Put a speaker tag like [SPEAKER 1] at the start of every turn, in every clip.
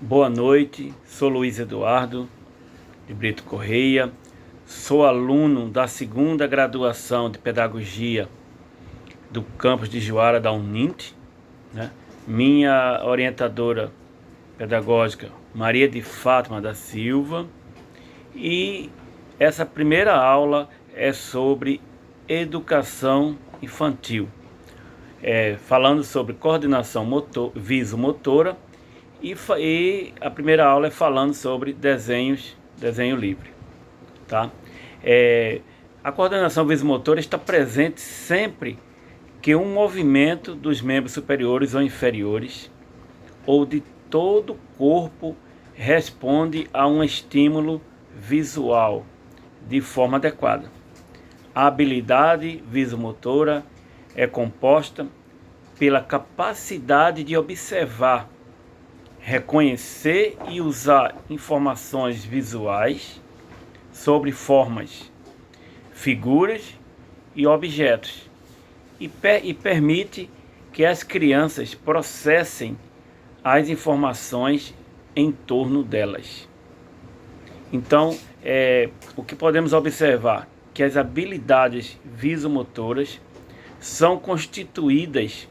[SPEAKER 1] Boa noite, sou Luiz Eduardo de Brito Correia, sou aluno da segunda graduação de Pedagogia do campus de Juara da Unint, né? Minha orientadora pedagógica, Maria de Fátima da Silva, e essa primeira aula é sobre educação infantil, falando sobre coordenação visomotora. E a primeira aula é falando sobre desenho livre, tá? A coordenação visomotora está presente sempre que um movimento dos membros superiores ou inferiores ou de todo o corpo responde a um estímulo visual de forma adequada. A habilidade visomotora é composta pela capacidade de observar, reconhecer e usar informações visuais sobre formas, figuras e objetos e permite que as crianças processem as informações em torno delas. Então, o que podemos observar? Que as habilidades visomotoras são constituídas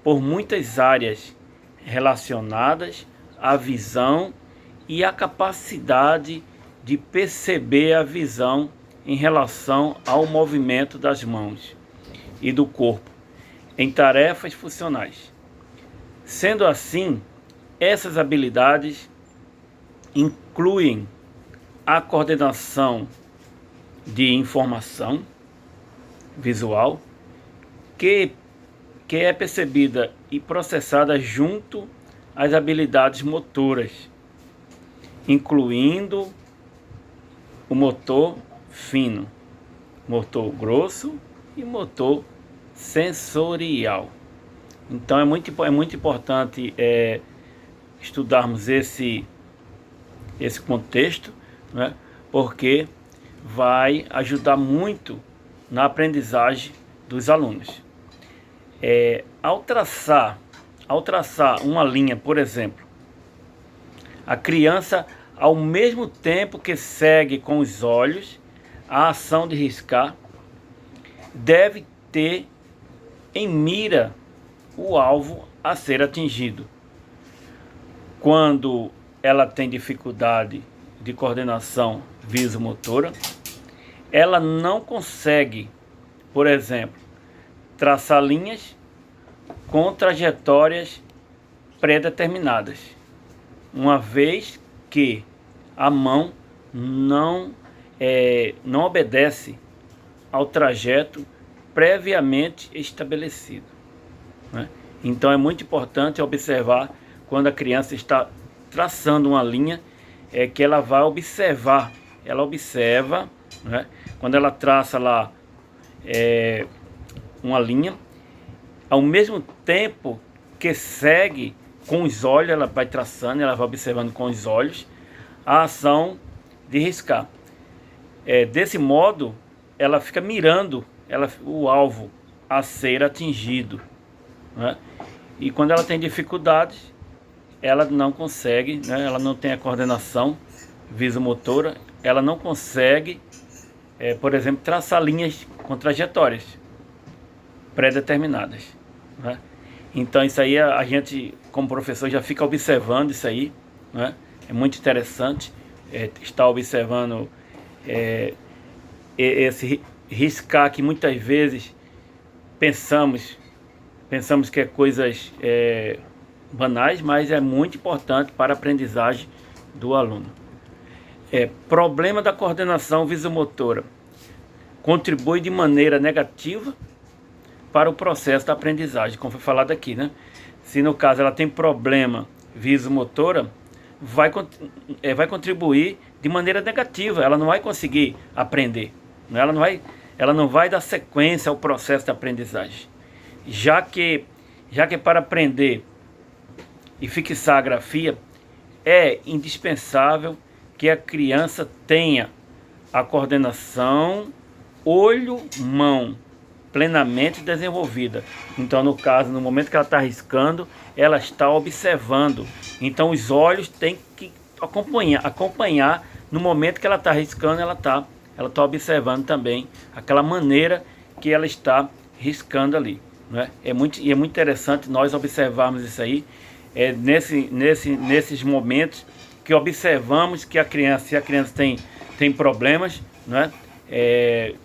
[SPEAKER 1] por muitas áreas relacionadas à visão e à capacidade de perceber a visão em relação ao movimento das mãos e do corpo em tarefas funcionais. Sendo assim, essas habilidades incluem a coordenação de informação visual, que é percebida e processada junto às habilidades motoras, incluindo o motor fino, motor grosso e motor sensorial. Então é muito importante estudarmos esse contexto, né? Porque vai ajudar muito na aprendizagem dos alunos. Ao traçar uma linha, por exemplo, a criança, ao mesmo tempo que segue com os olhos a ação de riscar, deve ter em mira o alvo a ser atingido. Quando ela tem dificuldade de coordenação visomotora, ela não consegue, por exemplo, traçar linhas com trajetórias pré-determinadas, uma vez que a mão não obedece ao trajeto previamente estabelecido, né? Então é muito importante observar quando a criança está traçando uma linha, que ela vai observar, ela observa, né? Quando ela traça lá uma linha, ao mesmo tempo que segue com os olhos, ela vai traçando, ela vai observando com os olhos a ação de riscar. Desse modo, ela fica mirando o alvo a ser atingido, né? E quando ela tem dificuldades, ela não consegue, né? Ela não tem a coordenação visomotora, ela não consegue, por exemplo, traçar linhas com trajetórias pré-determinadas, né? Então isso aí a gente, como professor, já fica observando isso aí, né? É muito interessante estar observando esse riscar que muitas vezes pensamos que é coisas banais, mas é muito importante para a aprendizagem do aluno. Problema da coordenação visomotora contribui de maneira negativa para o processo da aprendizagem, como foi falado aqui, né? Se no caso ela tem problema visomotora, vai contribuir de maneira negativa, ela não vai conseguir aprender, né? Ela não vai dar sequência ao processo da aprendizagem, já que para aprender e fixar a grafia é indispensável que a criança tenha a coordenação olho-mão plenamente desenvolvida. Então, no caso, no momento que ela está riscando, ela está observando. Então, os olhos têm que acompanhar no momento que ela está riscando, ela está observando também aquela maneira que ela está riscando ali, né? É muito interessante nós observarmos isso aí, nesses momentos que observamos que se a criança tem problemas, né?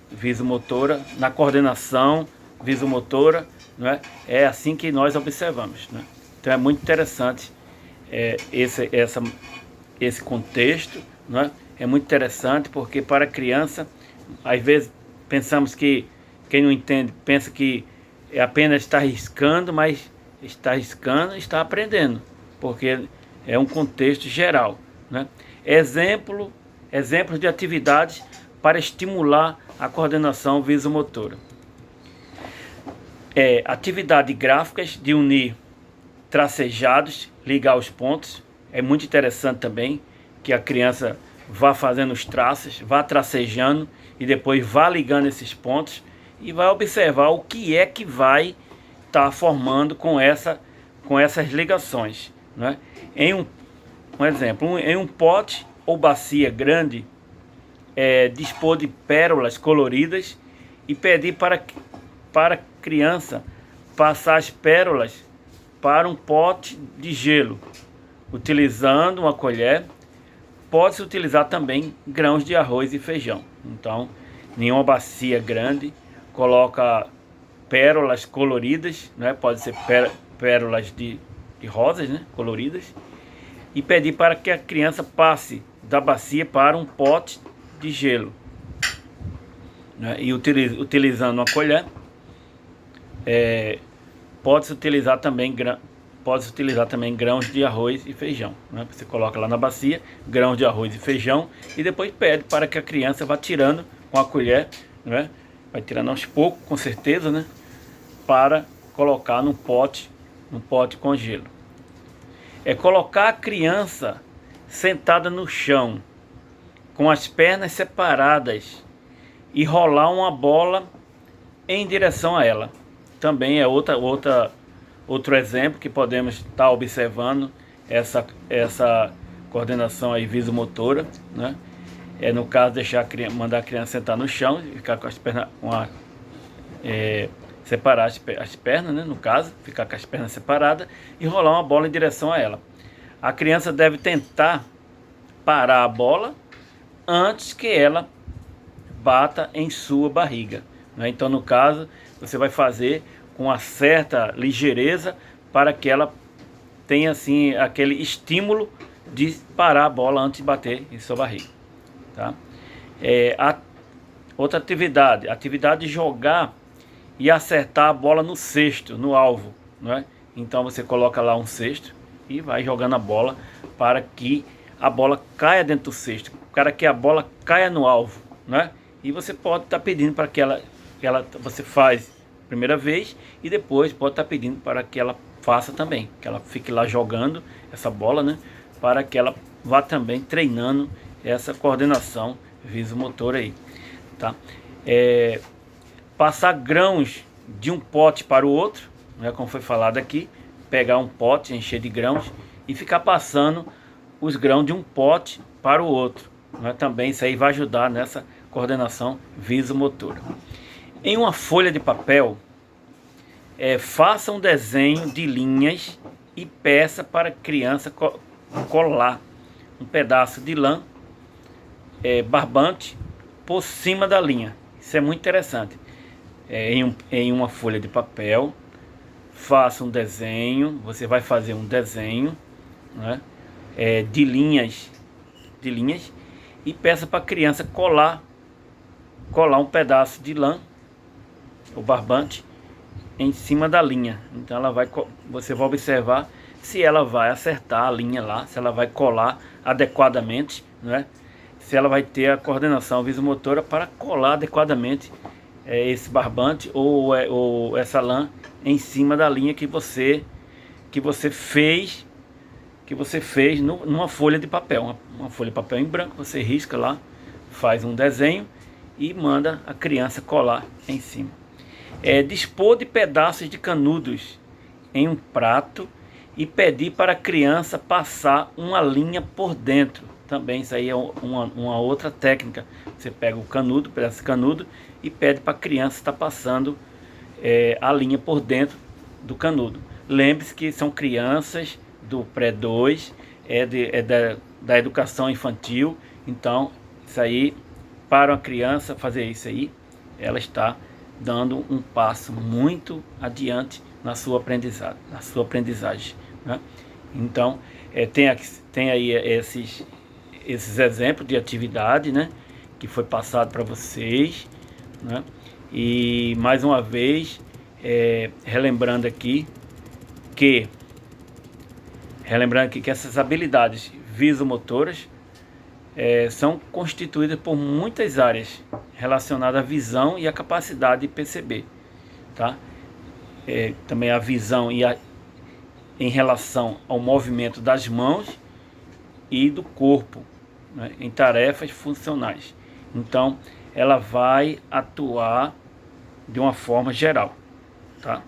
[SPEAKER 1] Visomotora, na coordenação visomotora, né? É assim que nós observamos, né? Então é muito interessante esse contexto, né? É muito interessante porque para a criança, às vezes pensamos que quem não entende pensa que é apenas estar riscando, mas está riscando e está aprendendo, porque é um contexto geral, né? Exemplos de atividades para estimular a coordenação visomotora. Atividades gráficas de unir tracejados, ligar os pontos. É muito interessante também que a criança vá fazendo os traços, vá tracejando e depois vá ligando esses pontos e vai observar o que é que vai estar formando com essas ligações, né? Um exemplo, em um pote ou bacia grande, dispor de pérolas coloridas e pedir para a criança passar as pérolas para um pote de gelo, utilizando uma colher. Pode-se utilizar também grãos de arroz e feijão. Então, em uma bacia grande, coloca pérolas coloridas, né? Pode ser pérolas de rosas, né? Coloridas, e pedir para que a criança passe da bacia para um pote de gelo, né? E utilizando uma colher, pode-se utilizar também grãos de arroz e feijão, né? Você coloca lá na bacia grãos de arroz e feijão e depois pede para que a criança vá tirando com a colher, né? Vai tirando aos poucos, com certeza, né? Para colocar num pote com gelo. Colocar a criança sentada no chão, com as pernas separadas e rolar uma bola em direção a ela. Também é outro exemplo que podemos estar observando essa coordenação aí visomotora, né? No caso, mandar a criança sentar no chão e ficar com as pernas, separar as pernas, né? No caso, ficar com as pernas separadas e rolar uma bola em direção a ela. A criança deve tentar parar a bola antes que ela bata em sua barriga, né? Então, no caso, você vai fazer com uma certa ligeireza para que ela tenha assim aquele estímulo de parar a bola antes de bater em sua barriga, tá? Outra atividade de jogar e acertar a bola no cesto, no alvo, né? Então você coloca lá um cesto e vai jogando a bola para que a bola caia dentro do cesto, para que a bola caia no alvo, né? E você pode estar pedindo para que você faz a primeira vez e depois pode estar pedindo para que ela faça também, que ela fique lá jogando essa bola, né? Para que ela vá também treinando essa coordenação visomotora aí, tá? Passar grãos de um pote para o outro, né? Como foi falado aqui, pegar um pote, encher de grãos e ficar passando os grãos de um pote para o outro, né? Também isso aí vai ajudar nessa coordenação visomotora. Em uma folha de papel, faça um desenho de linhas e peça para a criança colar um pedaço de lã barbante por cima da linha. Isso é muito interessante. Em uma folha de papel, faça um desenho. Você vai fazer um desenho, né? De linhas e peça para a criança colar um pedaço de lã, o barbante, em cima da linha. Então você vai observar se ela vai acertar a linha lá, se ela vai colar adequadamente, né? Se ela vai ter a coordenação visomotora para colar adequadamente esse barbante ou essa lã em cima da linha que você fez numa folha de papel, uma folha de papel em branco. Você risca lá, faz um desenho e manda a criança colar em cima. dispor de pedaços de canudos em um prato e pedir para a criança passar uma linha por dentro. Também isso aí é uma outra técnica. Você pega o canudo, pedaço de canudo, e pede para a criança estar passando a linha por dentro do canudo. Lembre-se que são crianças do pré-2, da educação infantil. Então, isso aí, para uma criança fazer isso aí, ela está dando um passo muito adiante na sua aprendizagem, né? Então, tem aí esses exemplos de atividade, né, que foi passado para vocês, né? E mais uma vez, relembrando aqui que essas habilidades visomotoras são constituídas por muitas áreas relacionadas à visão e à capacidade de perceber, tá? Também a visão em relação ao movimento das mãos e do corpo, né, em tarefas funcionais. Então, ela vai atuar de uma forma geral, tá?